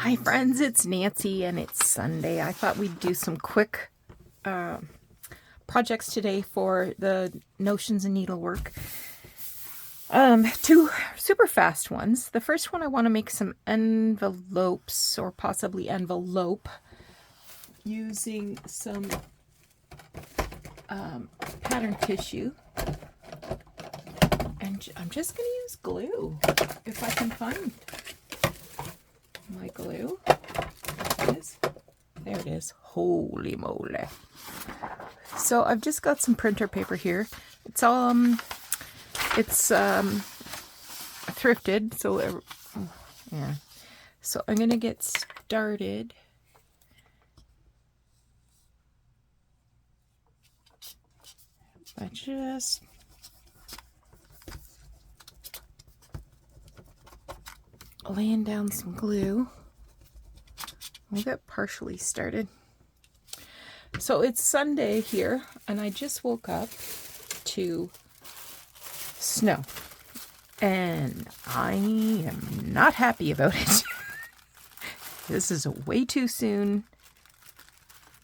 Hi friends, it's Nancy and it's Sunday. I thought we'd do some quick projects today for the Notions Needlework. Two super fast ones. The first one, I want to make some envelopes or possibly envelope using some pattern tissue. And I'm just going to use glue if I can find my glue. There it is. Holy moly. So I've just got some printer paper here. It's thrifted, so yeah. So I'm gonna get started. By just laying down some glue. We'll get partially started. So it's Sunday here, and I just woke up to snow, and I am not happy about it. This is way too soon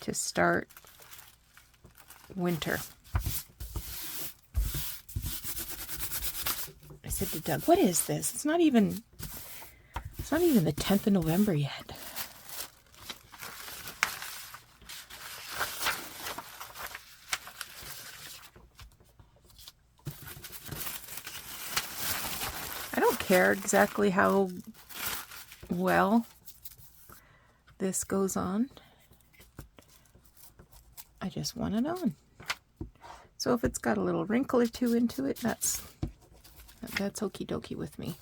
to start winter. I said to Doug, "What is this? It's not even the 10th of November yet." I don't care exactly how well this goes on. I just want it on. So if it's got a little wrinkle or two into it, that's okie dokie with me.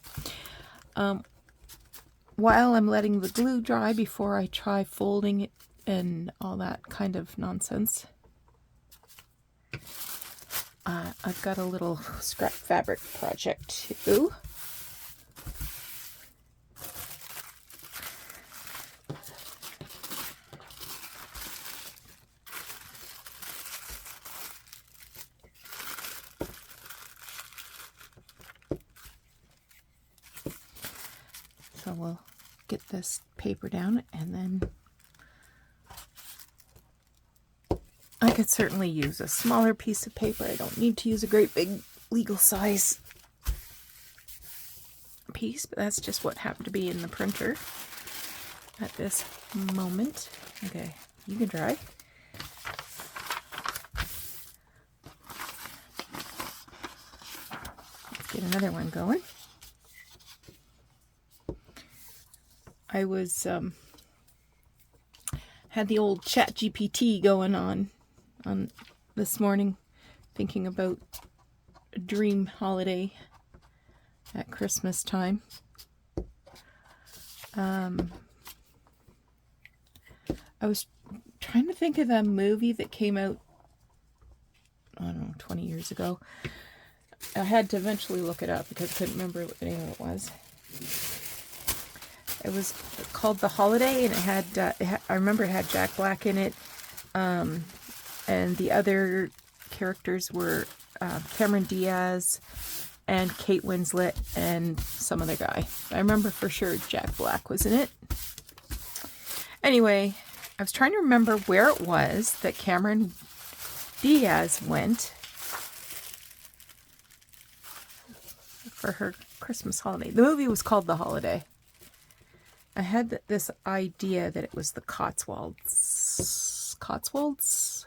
While I'm letting the glue dry before I try folding it and all that kind of nonsense, I've got a little scrap fabric project too. So we'll get this paper down, and then I could certainly use a smaller piece of paper. I don't need to use a great big legal size piece, but that's just what happened to be in the printer at this moment. Okay, you can try. Let's get another one going. I was had the old chat GPT going on this morning, thinking about a dream holiday at Christmas time. I was trying to think of a movie that came out, I don't know, 20 years ago. I had to eventually look it up because I couldn't remember what the name of it was. It was called The Holiday, and it had I remember it had Jack Black in it, and the other characters were Cameron Diaz and Kate Winslet and some other guy. I remember for sure Jack Black was in it. Anyway, I was trying to remember where it was that Cameron Diaz went for her Christmas holiday. The movie was called The Holiday. I had this idea that it was the Cotswolds. Cotswolds?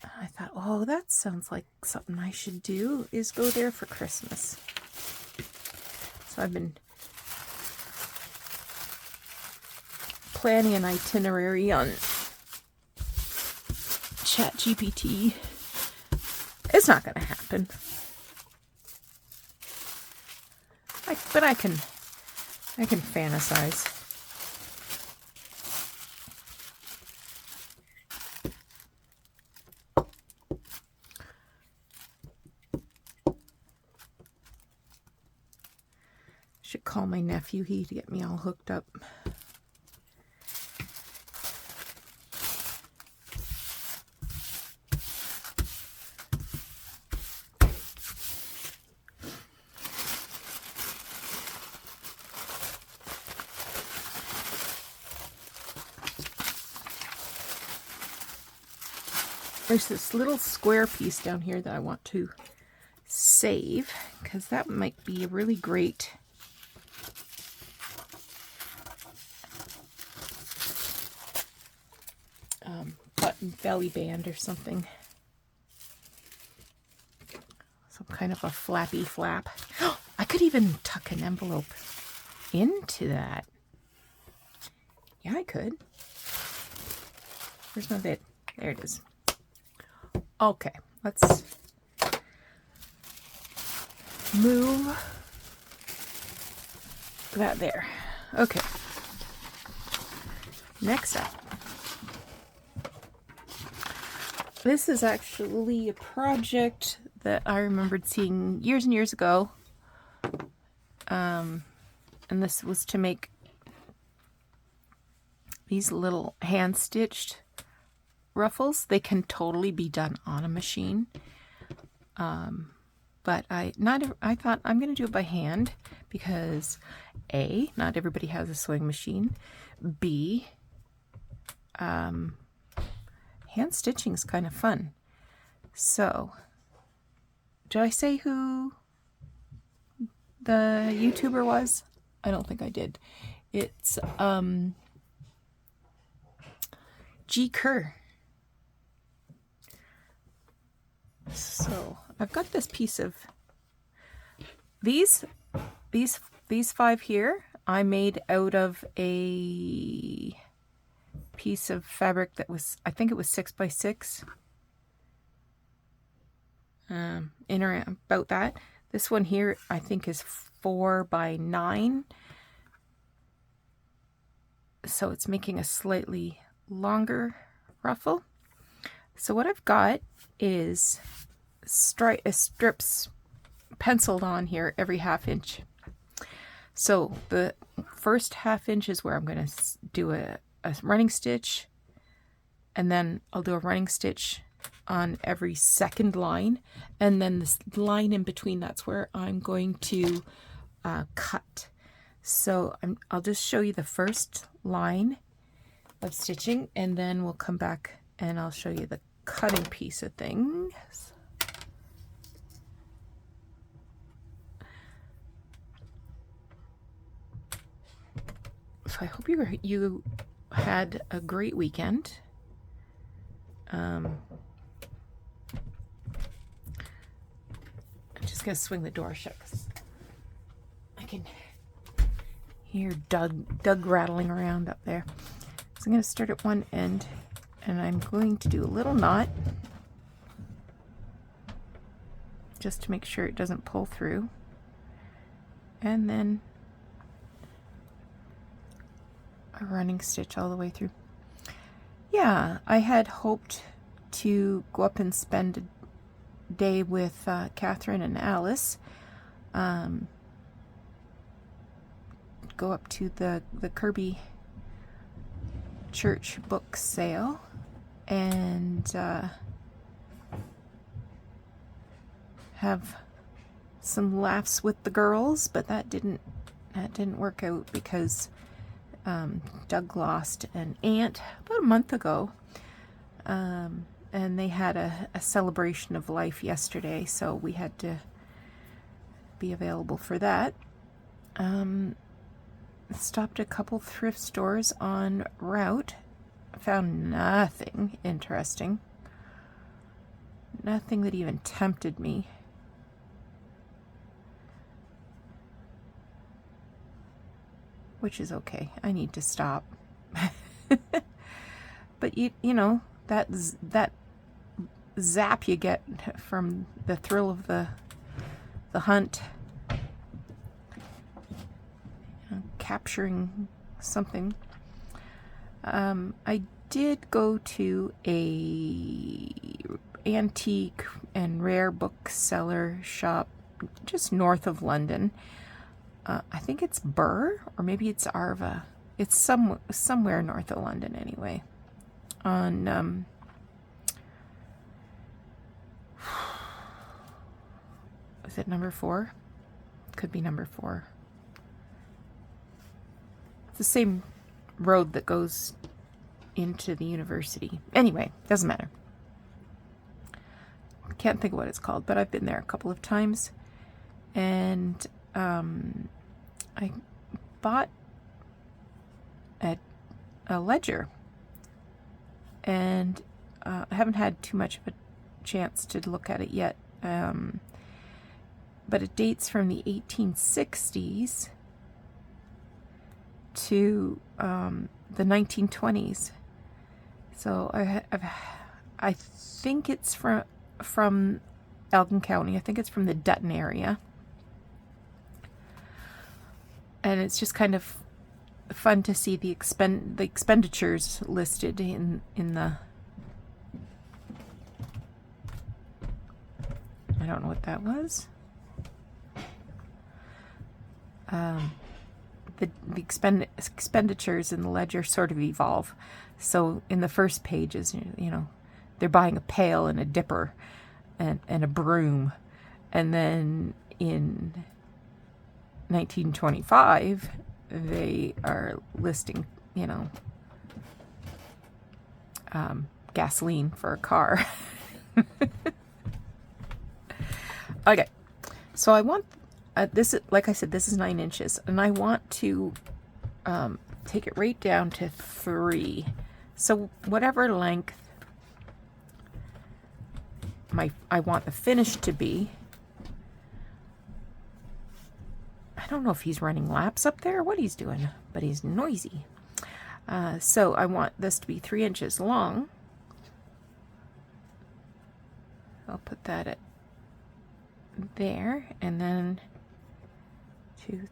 I thought, oh, that sounds like something I should do, is go there for Christmas. So I've been planning an itinerary on ChatGPT. It's not going to happen. But I can fantasize. Should call my nephew. He'd get me all hooked up. There's this little square piece down here that I want to save because that might be a really great button belly band or something. Some kind of a flappy flap. I could even tuck an envelope into that. Yeah, I could. Where's my bit? There it is. Okay, let's move that there. Okay. Next up. This is actually a project that I remembered seeing years and years ago. And this was to make these little hand-stitched ruffles. They can totally be done on a machine. But I thought I'm going to do it by hand because A, not everybody has a sewing machine. B, hand stitching is kind of fun. So, did I say who the YouTuber was? I don't think I did. It's G. Kerr. So I've got this piece of these 5 here. I made out of a piece of fabric that was, I think it was 6x6. In or about that. This one here I think is 4x9. So it's making a slightly longer ruffle. So what I've got is strips penciled on here every 1/2 inch. So the first 1/2 inch is where I'm going to do a running stitch, and then I'll do a running stitch on every second line, and then this line in between, that's where I'm going to cut. So I'll just show you the first line of stitching, and then we'll come back and I'll show you the cutting piece of things. So I hope you had a great weekend. I'm just gonna swing the door shut because I can hear Doug rattling around up there. So I'm gonna start at one end, and I'm going to do a little knot just to make sure it doesn't pull through, and then a running stitch all the way through. Yeah, I had hoped to go up and spend a day with Catherine and Alice. Go up to the Kirby Church book sale and have some laughs with the girls, but that didn't work out because Doug lost an aunt about a month ago, and they had a celebration of life yesterday, so we had to be available for that. Stopped a couple thrift stores en route. Found nothing interesting. Nothing that even tempted me. Which is okay. I need to stop. But you know, that zap you get from the thrill of the hunt, capturing something. I did go to a antique and rare bookseller shop just north of London. I think it's Burr, or maybe it's Arva. It's somewhere north of London anyway. On is it number 4? Could be number 4. It's the same road that goes into the university. Anyway, doesn't matter. can't think of what it's called, but I've been there a couple of times. And I bought a ledger, and I haven't had too much of a chance to look at it yet. But it dates from the 1860s to the 1920s. So I think it's from Elgin County. I think it's from the Dutton area. And it's just kind of fun to see the expenditures listed in the... I don't know what that was. The expenditures in the ledger sort of evolve. So in the first pages, you know, they're buying a pail and a dipper and a broom. And then in 1925, they are listing, you know, gasoline for a car. Okay, so I want this, like I said, this is 9 inches, and I want to take it right down to 3. So whatever length I want the finish to be. I don't know if he's running laps up there or what he's doing, but he's noisy. So I want this to be 3 inches long. I'll put that at there, and then 2,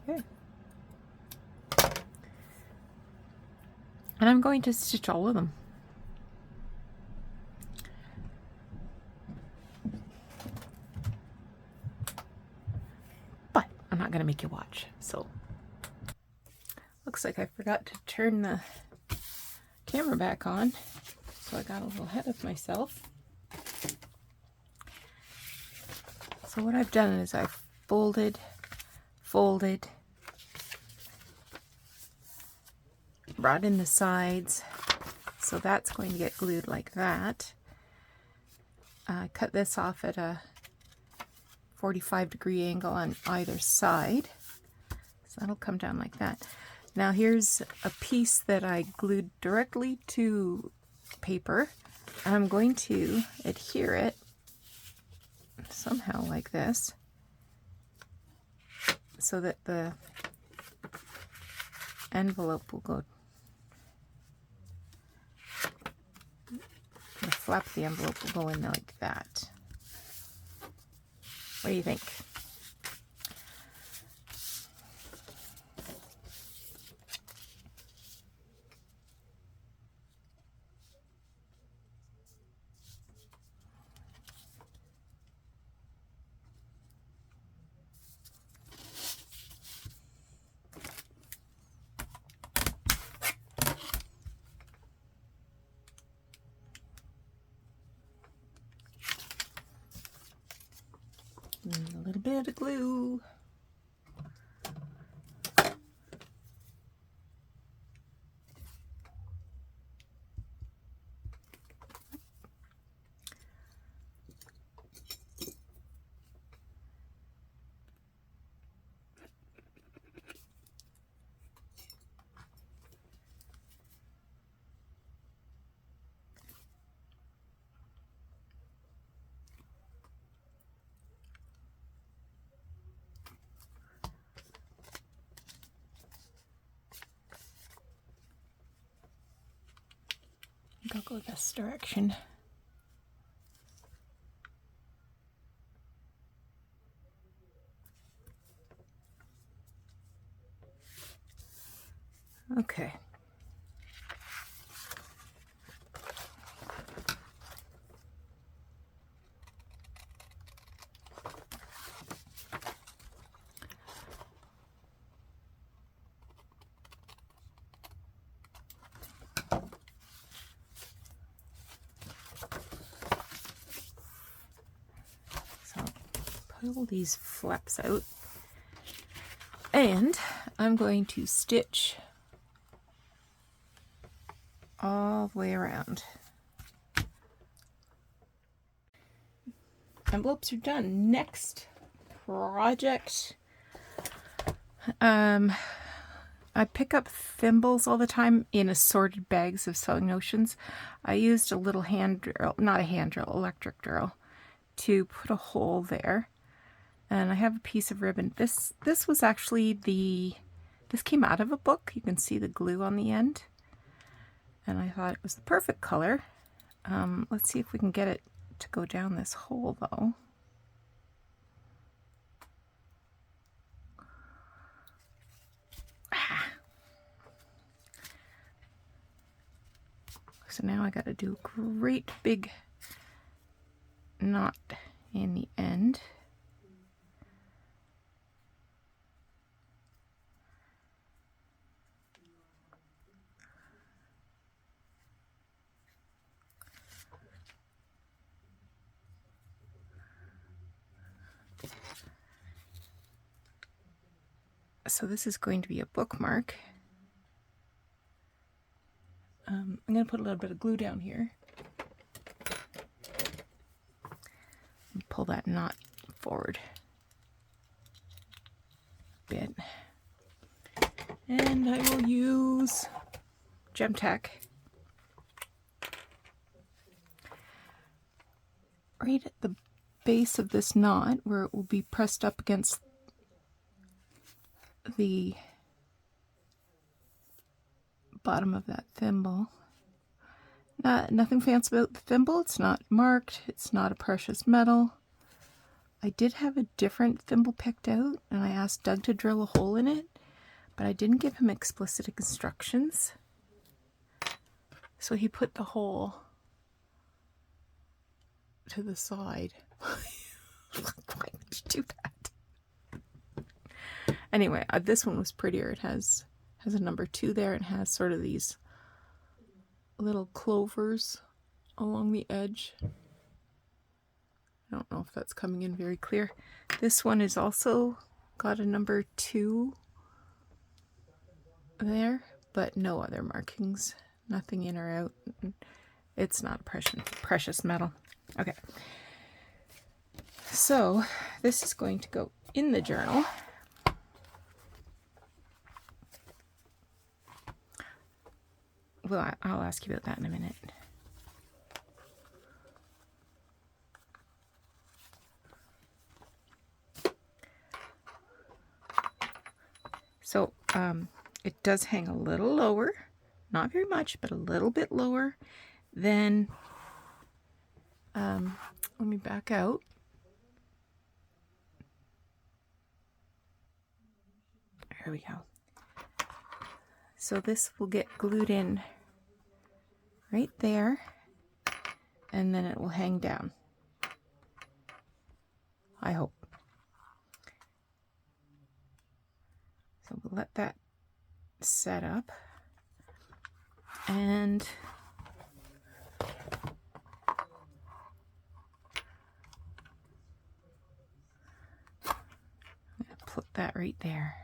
okay. And I'm going to stitch all of them. But I'm not going to make you watch. So looks like I forgot to turn the camera back on. So I got a little ahead of myself. So what I've done is I've folded, brought in the sides, so that's going to get glued like that. Cut this off at a 45-degree angle on either side, so that'll come down like that. Now here's a piece that I glued directly to paper. I'm going to adhere it somehow like this, so that the envelope will go, the flap of the envelope will go in like that. What do you think? A little bit of glue. I'll go this direction. Okay. pull these flaps out, and I'm going to stitch all the way around. Envelopes are done. Next project. I pick up thimbles all the time in assorted bags of sewing notions. I used a little hand drill, not a hand drill, electric drill, to put a hole there. And I have a piece of ribbon. This was actually this came out of a book. You can see the glue on the end. And I thought it was the perfect color. Let's see if we can get it to go down this hole though. So now I got to do a great big knot in the end. So this is going to be a bookmark. I'm going to put a little bit of glue down here. And pull that knot forward a bit. And I will use Gem Tack right at the base of this knot where it will be pressed up against the bottom of that thimble. Nothing fancy about the thimble. It's not marked. It's not a precious metal. I did have a different thimble picked out, and I asked Doug to drill a hole in it, but I didn't give him explicit instructions. So he put the hole to the side. Why would you do that? Anyway, this one was prettier. It has a number 2 there. It has sort of these little clovers along the edge. I don't know if that's coming in very clear. This one is also got a number 2 there, but no other markings. Nothing in or out. It's not precious metal. Okay. So this is going to go in the journal. Well, I'll ask you about that in a minute. So it does hang a little lower, not very much, but a little bit lower than, let me back out. There we go. So this will get glued in right there, and then it will hang down. I hope. So we'll let that set up, and I'm going to put that right there.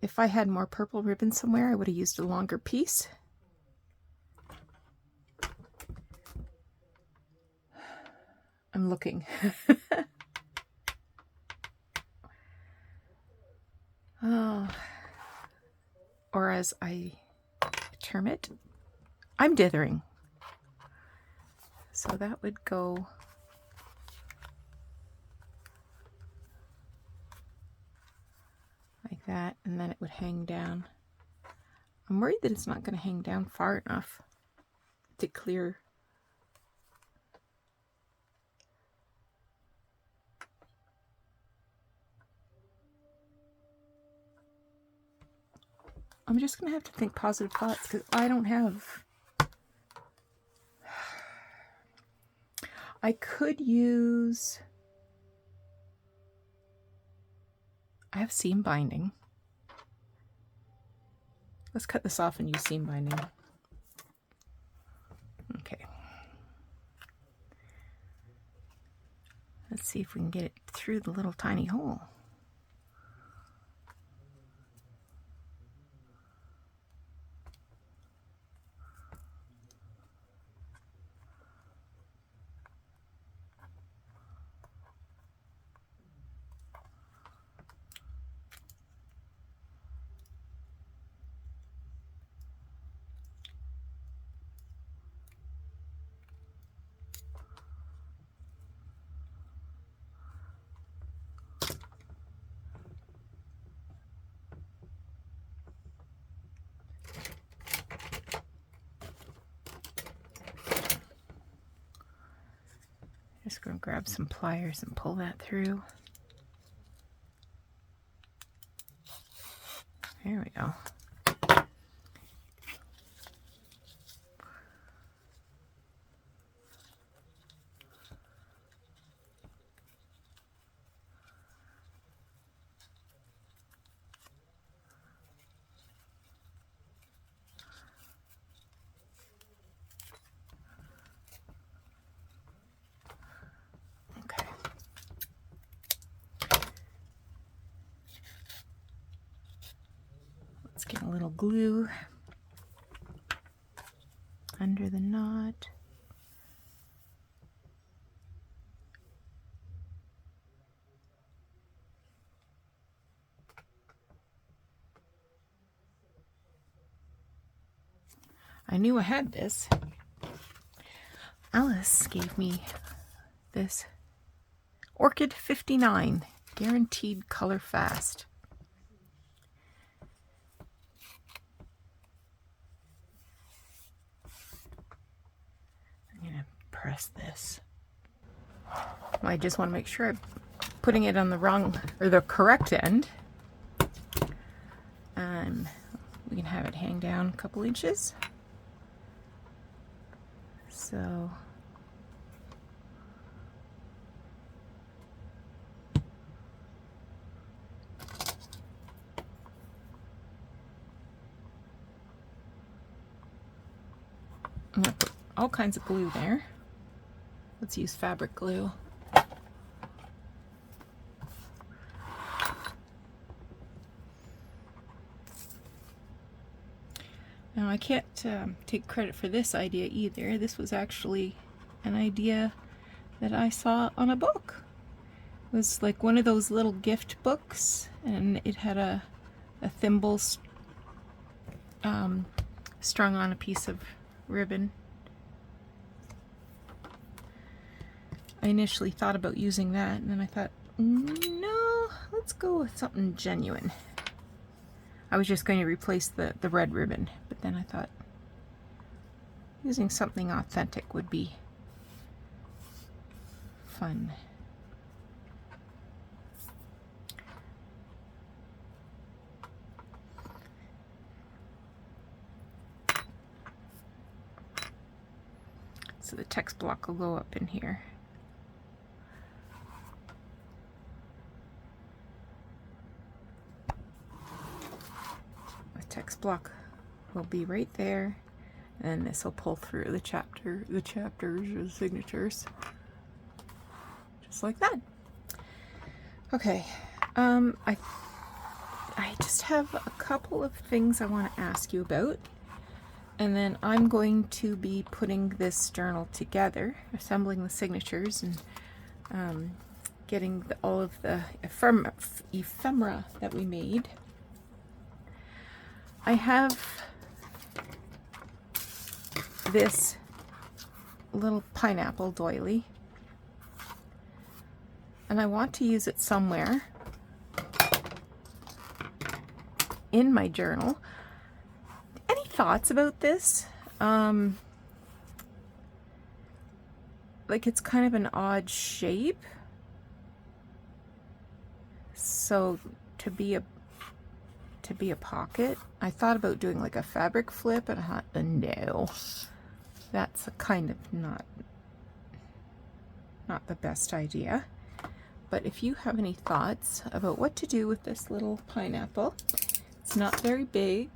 If I had more purple ribbon somewhere, I would have used a longer piece. I'm looking. Oh, or as I term it, I'm dithering. So that would go like that, and then it would hang down. I'm worried that it's not going to hang down far enough to clear. I'm just going to have to think positive thoughts because I don't have... I could use... I have seam binding. Let's cut this off and use seam binding. Okay. Let's see if we can get it through the little tiny hole. Just going to grab some pliers and pull that through. There we go. Let's get a little glue under the knot. I knew I had this. Alice gave me this Orchid 59, guaranteed color fast. I'm gonna press this. I just want to make sure I'm putting it on the wrong or the correct end. We can have it hang down a couple inches. So I'm going to put all kinds of glue there. Let's use fabric glue. Now I can't take credit for this idea either. This was actually an idea that I saw on a book. It was like one of those little gift books, and it had a thimble strung on a piece of ribbon. I initially thought about using that, and then I thought, no, let's go with something genuine. I was just going to replace the red ribbon, but then I thought using something authentic would be fun. So the text block will go up in here. Text block will be right there, and this will pull through the chapters or the signatures, just like that. Okay, I just have a couple of things I want to ask you about, and then I'm going to be putting this journal together, assembling the signatures, and getting all of the ephemera that we made. I have this little pineapple doily, and I want to use it somewhere in my journal. Any thoughts about this? Like, it's kind of an odd shape, so to be a pocket. I thought about doing like a fabric flip, and I thought, no, that's a kind of not the best idea. But if you have any thoughts about what to do with this little pineapple, it's not very big.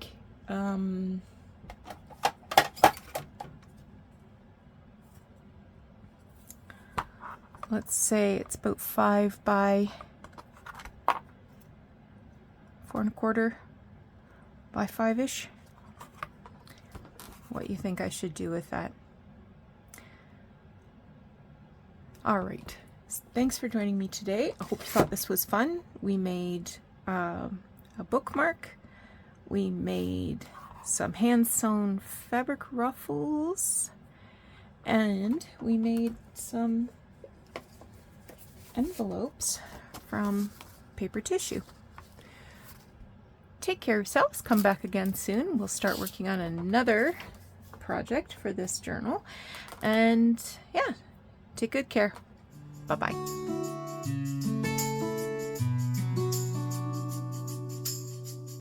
let's say it's about 5 by 4 1/4 by 5-ish. What you think I should do with that? All right. Thanks for joining me today. I hope you thought this was fun. We made a bookmark. We made some hand-sewn fabric ruffles. And we made some envelopes from paper tissue. Take care of yourselves. Come back again soon. We'll start working on another project for this journal. And yeah, take good care. Bye-bye.